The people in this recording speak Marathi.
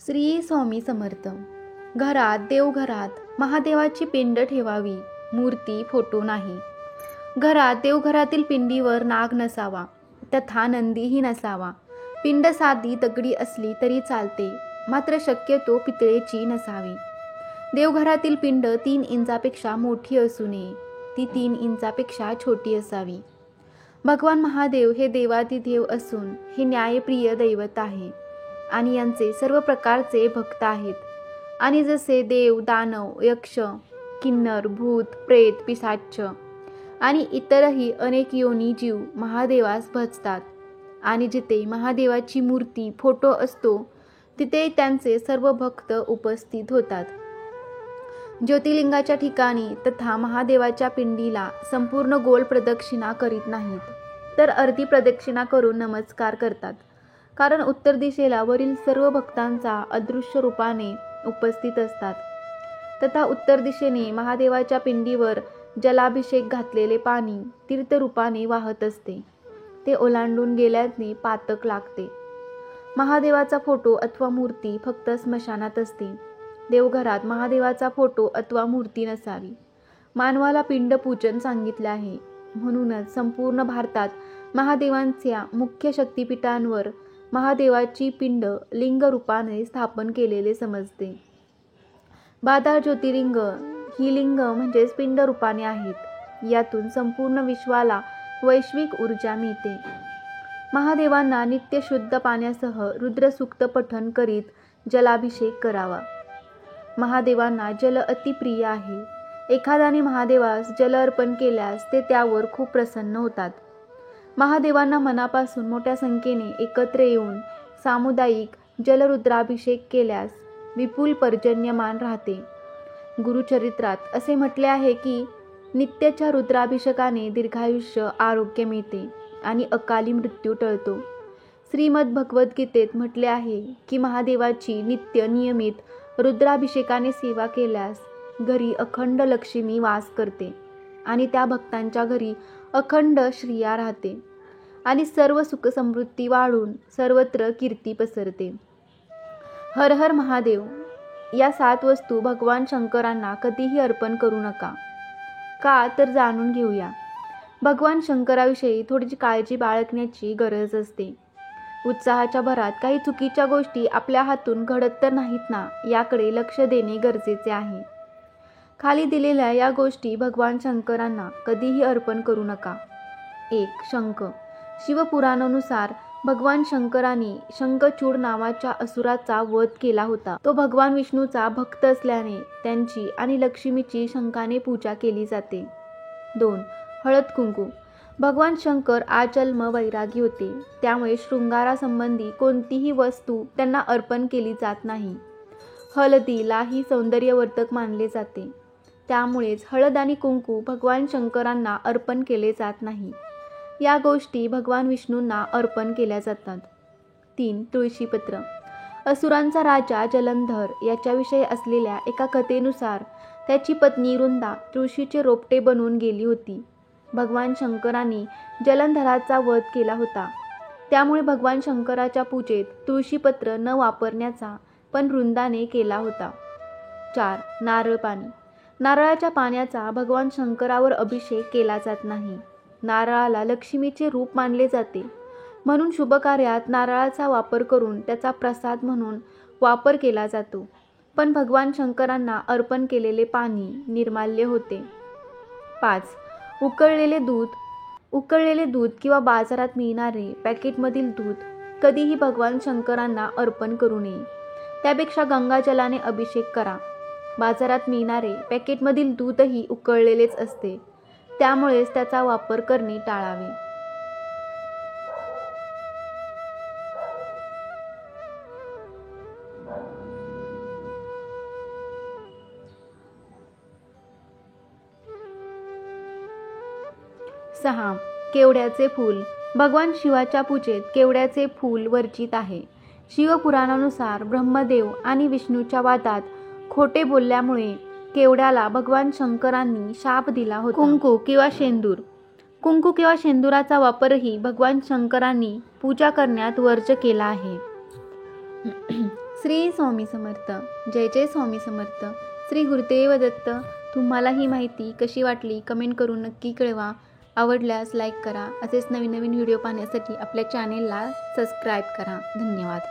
श्री स्वामी समर्थ. घरात देवघरात महादेवाची पिंड ठेवावी, मूर्ती फोटो नाही. घरात देवघरातील पिंडीवर नाग नसावा, तथा नंदीही नसावा. पिंड साधी दगडी असली तरी चालते, मात्र शक्यतो पितळेची नसावी. देवघरातील पिंड 3 इंचापेक्षा मोठी असू नये, ती 3 इंचापेक्षा छोटी असावी. भगवान महादेव हे देवादिदेव असून हे न्यायप्रिय दैवत आहे आणि यांचे सर्व प्रकारचे भक्त आहेत. आणि जसे देव, दानव, यक्ष, किन्नर, भूत, प्रेत, पिशाच आणि इतरही अनेक योनी जीव महादेवास भजतात आणि जिथे महादेवाची मूर्ती फोटो असतो तिथे त्यांचे सर्व भक्त उपस्थित होतात. ज्योतिर्लिंगाच्या ठिकाणी तथा महादेवाच्या पिंडीला संपूर्ण गोल प्रदक्षिणा करीत नाहीत, तर अर्धी प्रदक्षिणा करून नमस्कार करतात. कारण उत्तर दिशेला वरील सर्व भक्तांचा अदृश्य रूपाने उपस्थित असतात. तथा उत्तर दिशेने महादेवाच्या पिंडीवर जलाभिषेक घातलेले पाणी तीर्थरूपाने वाहत असते. ते ओलांडून गेल्याने पातक लागते. महादेवाचा फोटो अथवा मूर्ती फक्त स्मशानात असते. देवघरात महादेवाचा फोटो अथवा मूर्ती नसावी. मानवाला पिंड पूजन सांगितले आहे. म्हणूनच संपूर्ण भारतात महादेवांच्या मुख्य शक्तिपीठांवर महादेवाची पिंड लिंग रूपाने स्थापन केलेले समजते. 12 ज्योतिर्लिंग ही लिंग म्हणजेच पिंड रूपाने आहेत. यातून संपूर्ण विश्वाला वैश्विक ऊर्जा मिळते. महादेवांना नित्य शुद्ध पाण्यासह रुद्रसूक्त पठण करीत जलाभिषेक करावा. महादेवांना जल अतिप्रिय आहे. एखाद्याने महादेवास जल अर्पण केल्यास ते त्यावर खूप प्रसन्न होतात. महादेवांना मनापासून मोठ्या संख्येने एकत्र येऊन सामुदायिक जलरुद्राभिषेक केल्यास विपुल पर्जन्यमान राहते. गुरुचरित्रात असे म्हटले आहे की नित्यच्या रुद्राभिषेकाने दीर्घायुष्य, आरोग्य मिळते आणि अकाली मृत्यू टळतो. श्रीमद भगवद्गीतेत म्हटले आहे की महादेवाची नित्य नियमित रुद्राभिषेकाने सेवा केल्यास घरी अखंड लक्ष्मी वास करते आणि त्या भक्तांच्या घरी अखंड श्रिया राहते आणि सर्व सुख समृद्धी वाढून सर्वत्र कीर्ती पसरते. हर हर महादेव या 7 वस्तू भगवान शंकरांना कधीही अर्पण करू नका. का तर जाणून घेऊया. भगवान शंकराविषयी थोडीशी काळजी बाळगण्याची गरज असते. उत्साहाच्या भरात काही चुकीच्या गोष्टी आपल्या हातून घडत तर नाहीत ना, याकडे लक्ष देणे गरजेचे आहे. खाली दिलेल्या या गोष्टी भगवान शंकरांना कधीही अर्पण करू नका. 1. शंख. शिवपुराणानुसार भगवान शंकरांनी शंखचूड नावाच्या असुराचा वध केला होता. तो भगवान विष्णूचा भक्त असल्याने त्यांची आणि लक्ष्मीची शंखाने पूजा केली जाते. 2. हळद कुंकू. भगवान शंकर आजन्म वैरागी होते, त्यामुळे शृंगारासंबंधी कोणतीही वस्तू त्यांना अर्पण केली जात नाही. हळदीलाही सौंदर्यवर्धक मानले जाते, त्यामुळेच हळद आणि कुंकू भगवान शंकरांना अर्पण केले जात नाही. या गोष्टी भगवान विष्णूंना अर्पण केल्या जातात. 3. तुळशीपत्र. असुरांचा राजा जलंधर याच्याविषयी असलेल्या एका कथेनुसार त्याची पत्नी रुंदा तुळशीचे रोपटे बनवून गेली होती. भगवान शंकरांनी जलंधराचा वध केला होता, त्यामुळे भगवान शंकराच्या पूजेत तुळशीपत्र न वापरण्याचा पण वृंदाने केला होता. 4. नारळ पाणी. नारळाच्या पाण्याचा भगवान शंकरावर अभिषेक केला जात नाही. नारळाला लक्ष्मीचे रूप मानले जाते, म्हणून शुभ कार्यात नारळाचा वापर करून त्याचा प्रसाद म्हणून वापर केला जातो. पण भगवान शंकरांना अर्पण केलेले पाणी निर्माल्य होते. 5. उकळलेले दूध. उकळलेले दूध किंवा बाजारात मिळणारे पॅकेटमधील दूध कधीही भगवान शंकरांना अर्पण करू नये. त्यापेक्षा गंगाजलाने अभिषेक करा. बाजारात मिळणारे पॅकेटमधील दूधही उकळलेलेच असते, त्यामुळेच त्याचा वापर करणे टाळावे. सहा. केवड्याचे फूल. भगवान शिवाच्या पूजेत केवड्याचे फूल वर्जित आहे. शिवपुराणानुसार ब्रह्मदेव आणि विष्णूच्या वादात खोटे बोलल्यामुळे केवड्याला भगवान शंकरांनी शाप दिला होता. कुंकू किंवा शेंदूर. कुंकू किंवा शेंदुराचा वापरही भगवान शंकरांनी पूजा करण्यात वर्ज्य केला आहे. श्री स्वामी समर्थ. जय जय स्वामी समर्थ. श्री गुरुदेव दत्त. तुम्हाला ही माहिती कशी वाटली कमेंट करून नक्की कळवा. आवडल्यास लाईक करा. असेच नवीन नवीन व्हिडिओ पाहण्यासाठी आपल्या चॅनेलला सबस्क्राईब करा. धन्यवाद.